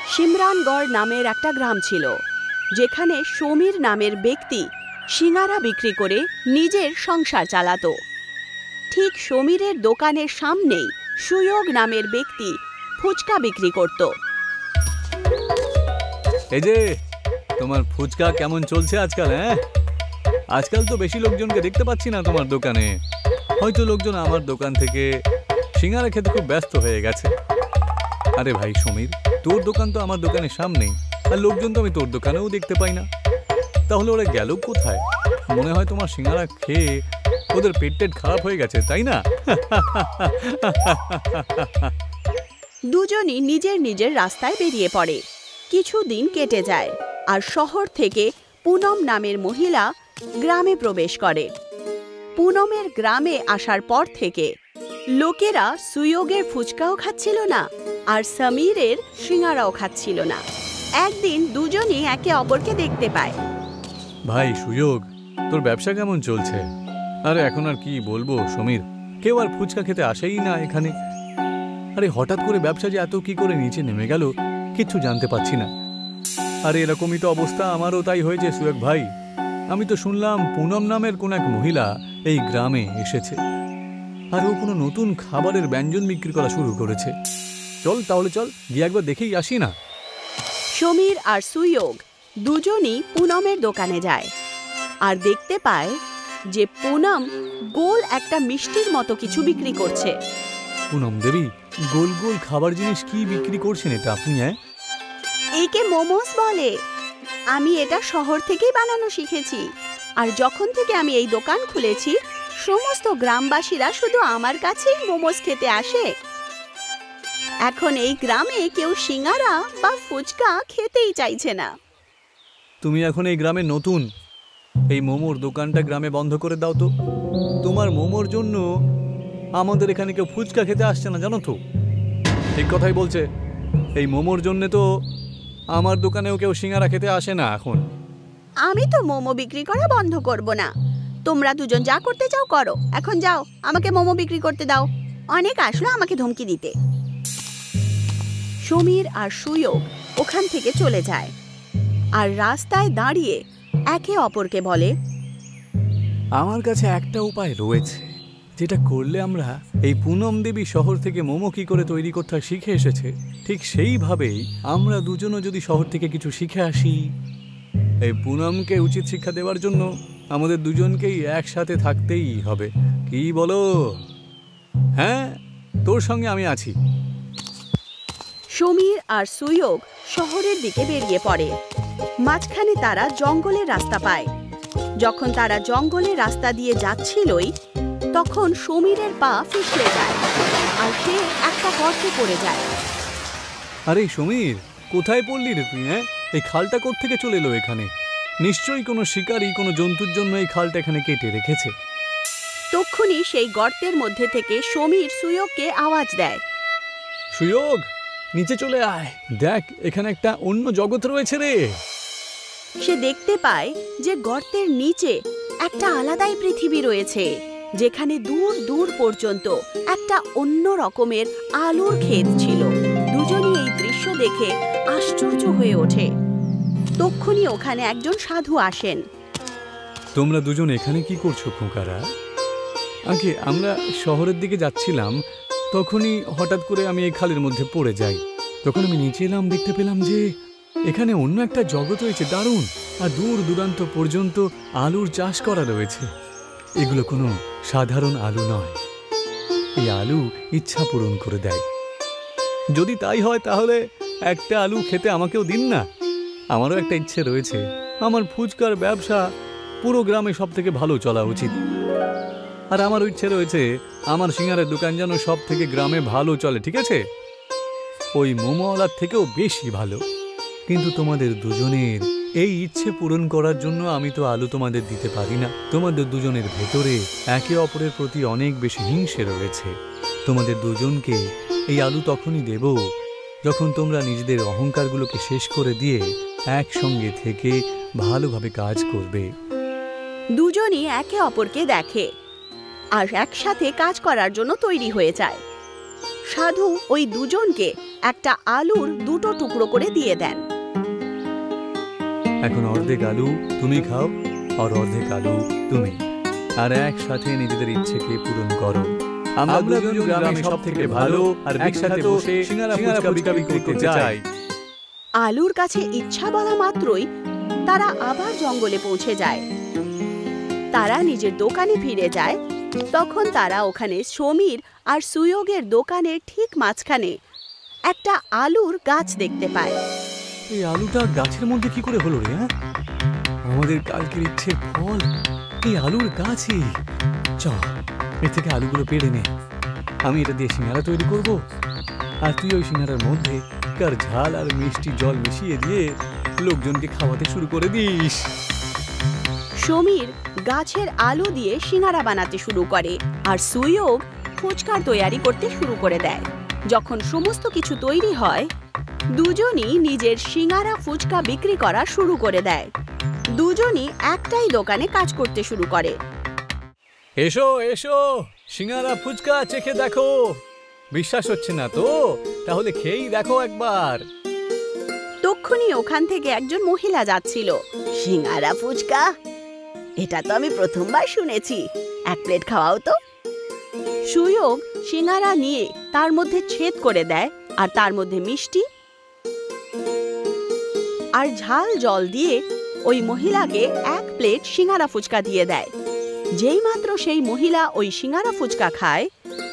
সিমরানগড় নামের একটা গ্রাম ছিল, যেখানে সমীর নামের ব্যক্তি সিঙ্গারা বিক্রি করে নিজের সংসার চালাতো। ঠিক সমীরের দোকানের সামনেই সুয়োগ নামের ব্যক্তি ফুচকা বিক্রি করত। এই যে তোমার ফুচকা কেমন চলছে আজকাল? হ্যাঁ, আজকাল তো বেশি লোকজনকে দেখতে পাচ্ছি না তোমার দোকানে। হয়তো লোকজন আমার দোকান থেকে সিঙ্গারা খেতে খুব ব্যস্ত হয়ে গেছে। আরে ভাই সমীর, তোর দোকান তো আমার দোকানের সামনেই, আর লোকজন তো আমি তোর দোকানেও দেখতে পাই না। তাহলে ওরা গেল কোথায়? মনে হয় তোমার সিঙ্গারা খেয়ে ওদের পেট খারাপ হয়ে গেছে, তাই না? দুজনই নিজের নিজের রাস্তায় বেরিয়ে পড়ে। কিছুদিন কেটে যায়, আর শহর থেকে পুনম নামের মহিলা গ্রামে প্রবেশ করে। পুনমের গ্রামে আসার পর থেকে লোকেরা সুয়োগের ফুচকাও খাচ্ছিল না, আর সমীরের সিঙ্গারাও খাচ্ছিল না। একদিন দুজনই একে অপরকে দেখতে পায়। ভাই সুয়োগ, তোর ব্যবসা কেমন চলছে? আরে এখন আর কি বলবো সমীর, কেউ আর ফুচকা খেতে আসেই না এখানে। আরে হঠাৎ করে ব্যবসা যে এত কি করে নিচে নেমে গেল কিচ্ছু জানতে পারছি না। আরে এরকমই তো অবস্থা আমারও তাই হয়েছে সুয়োগ ভাই। আমি তো শুনলাম পুনম নামের কোন এক মহিলা এই গ্রামে এসেছে, আর ও কোনো নতুন খাবারের ব্যঞ্জন বিক্রি করা শুরু করেছে। চল তাহলে, চল গিয়ে একবার দেখেই আসি না। সমীর আর সুয়োগ দুজনই পুনমের দোকানে যায়, আর দেখতে পায় যে পুনম গোল একটা মিষ্টির মতো কিছু বিক্রি করছে। পুনম দেবী, গোল গোল খাবার জিনিস কি বিক্রি করছেন এটা আপনি? হ্যাঁ, একে মোমোস বলে। আমি এটা শহর থেকেই বানানো শিখেছি, আর যখন থেকে আমি এই দোকান খুলেছি সমস্ত গ্রামবাসীরা শুধু আমার কাছেই মোমোস খেতে আসে। এখন এই গ্রামে কেউ সিঙ্গারা বা ফুচকা খেতেই চাইছে না। তুমি এখন এই গ্রামে নতুন, এই মোমোর দোকানটা গ্রামে বন্ধ করে দাও তো। তোমার মোমোর জন্য আমাদের এখানে কেউ ফুচকা খেতে আসছে না, জানো তো? ঠিক কথাই বলছে, এই মোমোর জন্য তো আমার দোকানেও কেউ সিঙ্গারা খেতে আসে না এখন। আমি তো মোমো বিক্রি করা বন্ধ করব না। তোমরা দুজন যা করতে চাও করো, এখন যাও, আমাকে মোমো বিক্রি করতে দাও। অনেক আসলো আমাকে ধমকি দিতে। সমীর আর সুয়োগ ওখান থেকে চলে যায়, আর রাস্তায় দাঁড়িয়ে একে অপরকে বলে, আমার কাছে একটা উপায় রয়েছে, যেটা করলে আমরা এই পুনম দেবী শহর থেকে মোমো কি করে তৈরি করতে শিখে এসেছে, ঠিক সেইভাবেই আমরা দুজনও যদি শহর থেকে কিছু শিখে আসি। এই পুনমকে উচিত শিক্ষা দেওয়ার জন্য আমাদের দুজনকেই একসাথে থাকতেই হবে। কি বলো? হ্যাঁ, তোর সঙ্গে আমি আছি। সমীর আর সুয়োগ শহরের দিকে বেরিয়ে পড়ে। মাঝখানে তারা জঙ্গলের রাস্তা পায়। যখন তারা জঙ্গলের রাস্তা দিয়ে যাচ্ছিলই, তখন সমীরের পা পিছলে যায়, আর সে একটা গর্তে পড়ে যায়। আরে সমীর, কোথায় পড়লি রে তুই? হ্যাঁ, এই খালটা কোত্থেকে চলে এলো এখানে? নিশ্চয়ই কোনো শিকারী কোনো জন্তুর জন্য এই খালটা এখানে কেটে রেখেছে। তক্ষুনি সেই গর্তের মধ্যে থেকে সমীর সুয়োগকে আওয়াজ দেয়, সুয়োগ, নিচে চলে আয়, দেখ এখানে একটা অন্য জগৎ রয়েছে রে। সে দেখতে পায় যে গর্তের নিচে একটা আলাদাই পৃথিবী রয়েছে, যেখানে দূর দূর পর্যন্ত একটা অন্য রকমের আলুর ক্ষেত ছিল। দুজনই এই দৃশ্য দেখে আশ্চর্য হয়ে ওঠে। তক্ষুনি ওখানে একজন সাধু আসেন। তোমরা দুজন এখানে কি করছো খোকারা? আগে আমরা শহরের দিকে যাচ্ছিলাম, তখনই হঠাৎ করে আমি এই খালের মধ্যে পড়ে যাই। তখন আমি নিচে এলাম, দেখতে পেলাম যে এখানে অন্য একটা জগৎ রয়েছে, দারুণ। আর দূর দূরান্ত পর্যন্ত আলুর চাষ করা রয়েছে। এগুলো কোনো সাধারণ আলু নয়, এই আলু ইচ্ছা পূরণ করে দেয়। যদি তাই হয় তাহলে একটা আলু খেতে আমাকেও দিন না। আমারও একটা ইচ্ছে রয়েছে, আমার ফুচকার ব্যবসা পুরো গ্রামে সব থেকে ভালো চলা উচিত। আর আমারও ইচ্ছে রয়েছে আমার সিঙ্গারের দোকান যেন সব থেকে গ্রামে ভালো চলে, ঠিক আছে? ওই মোমোওয়ালার থেকেও বেশি ভালো। কিন্তু তোমাদের দুজনের এই ইচ্ছে পূরণ করার জন্য আমি তো আলু তোমাদের দিতে পারি না। তোমাদের দুজনের ভেতরে একে অপরের প্রতি অনেক বেশি হিংসে রয়েছে। তোমাদের দুজনকে এই আলু তখনই দেব যখন তোমরা নিজেদের অহংকারগুলোকে শেষ করে দিয়ে একসঙ্গে থেকে ভালোভাবে কাজ করবে। দুজনই একে অপরকে দেখে আর একসাথে কাজ করার জন্য তৈরি হয়ে যায়। সাধু ওই দুজনকে একটা আলুর দুটো টুকরো করে দিয়ে দেন। এখন অর্ধেক আলু তুমি খাও আর অর্ধেক আলু তুমি, আর একসাথে নিজেদের ইচ্ছেকে পূরণ করো। আমরা দুজন গ্রামে সব থেকে ভালো আর একসাথে বসে সিঙ্গারা ফুচকা বিক্রি করতে চাই। আলুর কাছে ইচ্ছা বলা মাত্রই তারা আবার জঙ্গলে পৌঁছে যায়। তারা নিজের দোকানে ফিরে যায়। তখন তারা ওখানে সমীর আর সুয়োগের দোকানের ঠিক মাঝখানে একটা আলুর গাছ দেখতে পায়। এই আলুটা গাছের মধ্যে কি করে হলো রে? আমাদের কালকের ইচ্ছের ফল এই আলুর গাছই। চল এ থেকে আলুগুলো পেড়ে নে, আমি এটা দিয়ে সিঙ্গারা তৈরি করব, আর তুই ওই সিঙ্গারার মধ্যে কার ঝাল আর মিষ্টি জল মিশিয়ে দিয়ে লোকজনকে খাওয়াতে শুরু করে দিস। সমীর গাছের আলু দিয়ে সিঙ্গারা বানাতে শুরু করে আর সুয়োগ ফুচকার তৈরি করতে শুরু করে দেয়। যখন সমস্ত কিছু তৈরি হয়, দুজনই নিজের সিঙ্গারা ফুচকা বিক্রি করা শুরু করে দেয়। দুজনই একটাই দোকানে কাজ করতে শুরু করে। এসো এসো, সিঙ্গারা ফুচকা চেখে দেখো। বিশ্বাস হচ্ছে না তো? তাহলে খেয়েই দেখো একবার। তক্ষুনি ওখান থেকে একজন মহিলা যাচ্ছিল। সিঙ্গারা ফুচকা, এটা তো আমি প্রথমবার শুনেছি, এক প্লেট খাওয়াও তো। সুয়োগ সিঙ্গারা নিয়ে তার মধ্যে ছেদ করে দেয় আর তার মধ্যে মিষ্টি আর ঝাল জল দিয়ে ওই মহিলাকে এক প্লেট সিঙ্গারা ফুচকা দিয়ে দেয়। যেই মাত্র সেই মহিলা ওই সিঙ্গারা ফুচকা খায়,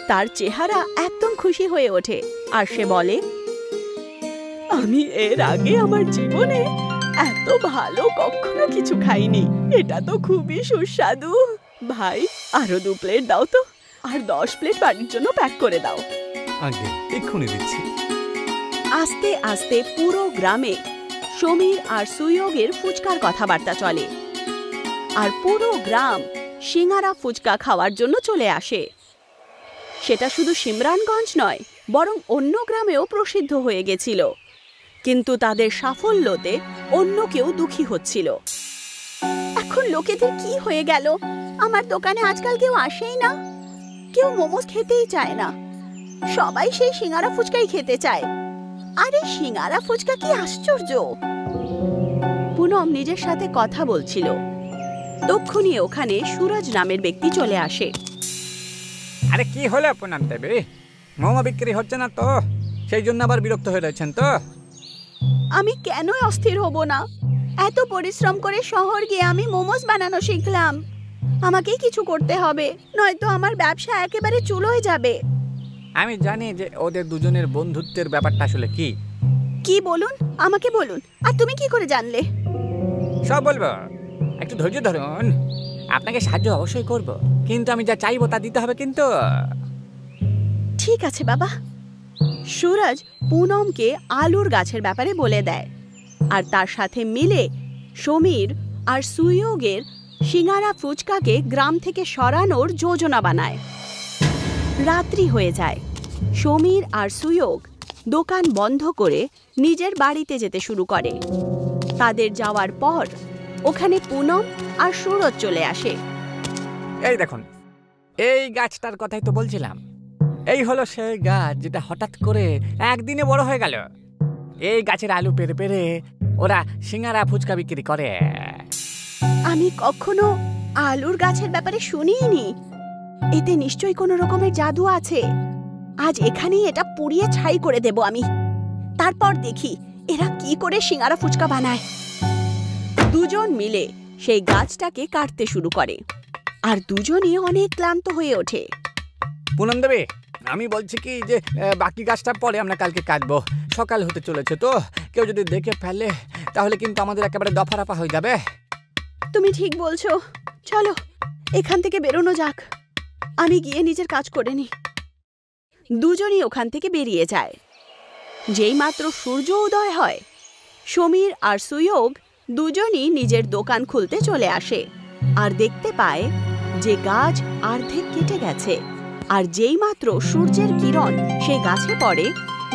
তার চেহারা একদম খুশি হয়ে ওঠে আর সে বলে, আমি এর আগে আমার জীবনে এত ভালো কখনো কিছু খাইনি, এটা তো খুবই সুস্বাদু। ভাই আরো 2 প্লেট দাও তো, আর 10 প্লেট বাড়ির জন্য প্যাক করে দাও। আগে এক্ষুনি দিচ্ছি। আস্তে আস্তে পুরো গ্রামে সমীর আর সুয়োগের ফুচকার কথাবার্তা চলে, আর পুরো গ্রাম সিঙ্গারা ফুচকা খাওয়ার জন্য চলে আসে। সেটা শুধু সিমরানগঞ্জ নয়, বরং অন্য গ্রামেও প্রসিদ্ধ হয়ে গেছিল। কিন্তু তাদের সাফল্যতে অন্য কেউ দুঃখী হচ্ছিল। এখন লোকেদের কি হয়ে গেল? আমার দোকানে আজকাল কেউ আসেই না, কেউ মোমোস খেতেই চায় না, সবাই সেই সিঙ্গারা ফুচকাই খেতে চায়। আরে সিঙ্গারা ফুচকা কি আশ্চর্য! পুনম নিজের সাথে কথা বলছিল। তক্ষুনি ওখানে সুরজ নামের ব্যক্তি চলে আসে। আরে কি হলো পুনম দেবী, মোমো বিক্রি হচ্ছে না তো? সেই জন্য আবার বিরক্ত হয়ে রয়েছেন তো? আমি কেন অস্থির হব না? এত পরিশ্রম করে শহর গিয়ে আমি মোমোস বানানো শিখলাম। আমাকেই কিছু করতে হবে, নয়তো আমার ব্যবসা একেবারে চুলোয় যাবে। আমি জানি যে ওদের দুজনের বন্ধুত্বের ব্যাপারটা আসলে কি। কি বলুন, আমাকে বলুন। আর তুমি কি করে জানলে? সব বলবো, একটু ধৈর্য ধরুন। আপনাকে সাহায্য অবশ্যই করব, কিন্তু আমি যা চাইবো তা দিতে হবে কিন্তু। ঠিক আছে বাবা। সুরজ পুনমকে আলুর গাছের ব্যাপারে বলে দেয়, আর তার সাথে মিলে সমীর আর সুয়োগের সিঙ্গারা ফুচকাকে গ্রাম থেকে সরানোর যোজনা বানায়। রাত্রি হয়ে যায়। সমীর আর সুয়োগ দোকান বন্ধ করে নিজের বাড়িতে যেতে শুরু করে। তাদের যাওয়ার পর ওখানে পুনম আর সুরজ চলে আসে। এই দেখুন, এই গাছটার কথাই তো বলছিলাম। এই হলো সেই গাছ যেটা হঠাৎ করে একদিনে বড় হয়ে গেল। এই গাছের আলু পেরে পেরে ওরা সিঙ্গারা ফুচকা বিক্রি করে। আমি কখনো আলুর গাছের ব্যাপারে শুনিনি। এতে নিশ্চয়ই কোনো রকমের জাদু আছে। আজ এখানেই এটা পুড়িয়ে ছাই করে দেব আমি। তারপর দেখি এরা কি করে সিঙ্গারা ফুচকা বানায়। দুজন মিলে সেই গাছটাকে কাটতে শুরু করে, আর দুজনই অনেক ক্লান্ত হয়ে ওঠে। পুনম দেবী, আমি বলছি কি যে বাকি গাছটা পরে আমরা কালকে কাটবো। সকাল হতে চলেছে তো, কেউ যদি দেখে ফেলে তাহলে কিন্তু আমাদের একেবারে দফারফা হয়ে যাবে। তুমি ঠিক বলছো, চলো এখান থেকে বেরোনো যাক। আমি গিয়ে নিজের কাজ করে নি। দুজনই ওখান থেকে বেরিয়ে যায়। যেই মাত্র সূর্য উদয় হয়, সমীর আর সুয়োগ দুজনই নিজের দোকান খুলতে চলে আসে, আর দেখতে পায় যে গাছ অর্ধেক কেটে গেছে। আর যেই মাত্র সূর্যের কিরণ সেই গাছে পড়ে,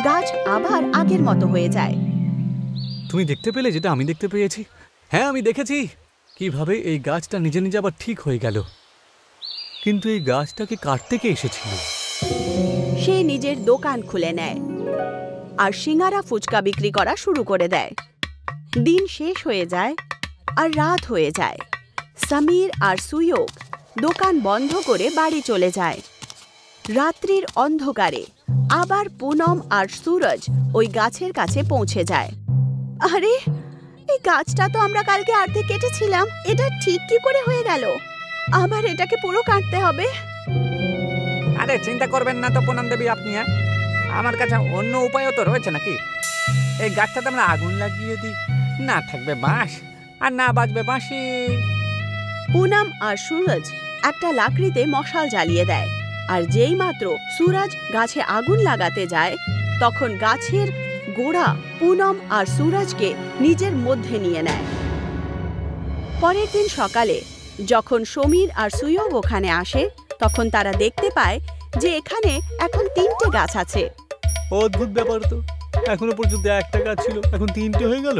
গাছ আবার আগের মতো হয়ে যায়। তুমি দেখতে পেলে যেটা আমি দেখতে পেয়েছি? হ্যাঁ, আমি দেখেছি কিভাবে এই গাছটা নিজে নিজে আবার ঠিক হয়ে গেল। কিন্তু এই গাছটাকে কাটতে কে এসেছিল? সে নিজের দোকান খুলে নেয়। আর সিঙ্গারা ফুচকা বিক্রি করা শুরু করে দেয়। দিন শেষ হয়ে যায় আর রাত হয়ে যায়। সমীর আর সুয়োগ দোকান বন্ধ করে বাড়ি চলে যায়। রাত্রির অন্ধকারে আবার পুনম আর সুরজ ওই গাছের কাছে পৌঁছে যায়। আরে, এই গাছটা তো আমরা কালকে অর্ধেক কেটেছিলাম, এটা ঠিক কি করে হয়ে গেল? আবার এটাকে পুরো কাটতে হবে। আরে চিন্তা করবেন না তো পুনম দেবী আপনি, আমার কাছে অন্য উপায়ও তো রয়েছে নাকি। এই গাছটাতে আমরা আগুন লাগিয়ে দিই, না থাকবে বাঁশ আর না বাজবে বাঁশি। পুনম আর সুরজ একটা লাকড়িতে মশাল জ্বালিয়ে দেয়, আর যেই মাত্র সুরজ গাছে আগুন লাগাতে যায় তখন গাছের গোড়া পুনম আর সুরজকে নিজের মধ্যে নিয়ে নেয়। পরের দিন সকালে যখন সমীর আর সুয়োগ ওখানে আসে তখন তারা দেখতে পায় যে এখানে এখন 3টে গাছ আছে। অদ্ভুত ব্যাপার তো, এখনো পর্যন্ত একটা গাছ ছিল, এখন 3টে হয়ে গেল।